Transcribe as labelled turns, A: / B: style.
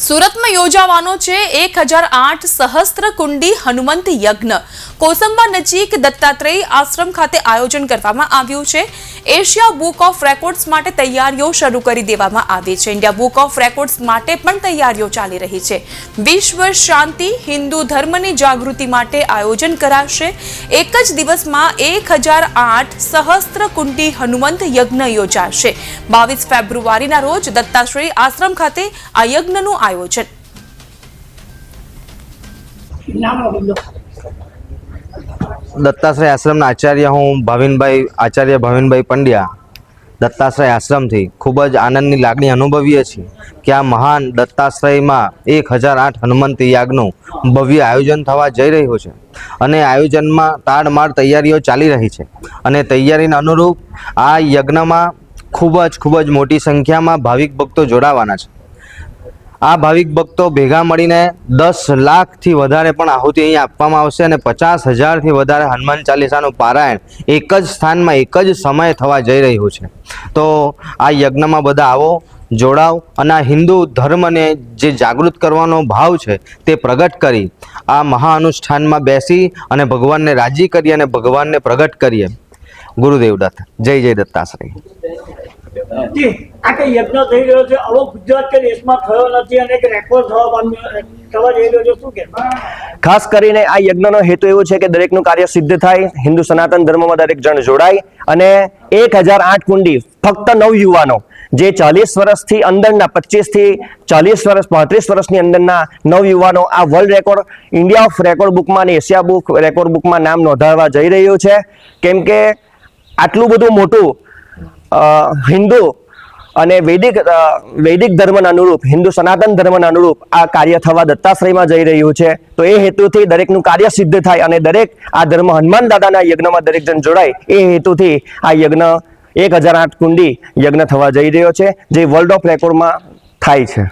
A: સુરત में યોજાવાનો છે 1008 સહસ્ત્ર કુંડી હનુમંત યજ્ઞ। કોસંબા નજીક દત્તાત્રેય આશ્રમ ખાતે આયોજન કરવામાં આવ્યું છે। એશિયા બુક ઓફ રેકોર્ડ્સ માટે તૈયારીઓ શરૂ કરી દેવામાં આવી છે। ઇન્ડિયા બુક ઓફ રેકોર્ડ્સ માટે પણ તૈયારીઓ ચાલી રહી છે। વિશ્વ શાંતિ હિન્દુ ધર્મની જાગૃતિ માટે આયોજન કરાશે। એક જ દિવસમાં 1008 સહસ્ત્ર કુંડી હનુમંત યજ્ઞ યોજાશે। 22 ફેબ્રુઆરીના રોજ દત્તાત્રેય આશ્રમ ખાતે આ યજ્ઞનું आयोजन।
B: दत्ताश्रय आश्रम आचार्य हूँ आचार्य भाविनभाई पंड्या दत्ताश्रय आश्रम थी खूबज आनंद की लागणी अनुभवीए छीए कि आ महान दत्ताश्रय में 1008 हनुमंत यागनु भव्य आयोजन थवा जई रह्युं छे अने आयोजन में ताड़मार तैयारीओ चाली रही है अने तैयारीना अनुरूप आ यज्ञ में खूबज मोटी संख्या में भाविक भक्तों जोड़ावाना छे। आ भाविक भक्तों भेगा मळीने 10 लाख थी वधारे पण आहुति अहीं आपवामां आवशे अने 50,000 थी वधारे हनुमान चालीसानुं पारायण एक ज स्थान में एक ज समय थवा जई रह्युं छे। तो आ यज्ञमां बधा आवो जोड़ाव अने हिंदू धर्म ने जे जागृत करवानो भाव छे ते प्रगट करी आ महाअनुष्ठान में बेसी अने भगवान ने राजी करी अने भगवान ने प्रगट करीए। गुरुदेव दत्त। जय जय दत्ताश्रय।
C: यज्ञ थई रह्यो छे आवो गुजरात के देश में थयो नथी अने एक रेकॉर्ड थवा जई रह्यो छे। शुं कहेवा
D: खास करीने आ यज्ञनो हेतु एवो छे के दरेकनुं कार्य सिद्ध थाय, हिंदू सनातन धर्म में दरेक जण जोड़ाय अने 1008 कुंडी फक्त नवयुवानो जे 40 वर्षथी अंदरना 25 थी 40 वर्ष 35 वर्षनी अंदरना नवयुवानो आ world record India of record book में एशिया बुक रेकॉर्ड बुक में नाम नोंधाववा जई रह्यो छे। केम के आटલું બધું મોટું हिंदू અને વૈદિક ધર્મના અનુરૂપ હિન્દુ સનાતન ધર્મના અનુરૂપ આ કાર્ય થવા દત્તાશ્રયમાં જઈ રહ્યું છે। તો એ હેતુથી દરેકનું કાર્ય સિદ્ધ થાય અને દરેક આ ધર્મ હનુમાન દાદાના યજ્ઞમાં દરેક જણ જોડાય એ હેતુથી આ યજ્ઞ 1008 કુંડી યજ્ઞ થવા જઈ રહ્યો છે જે વર્લ્ડ ઓફ રેકોર્ડમાં થાય છે।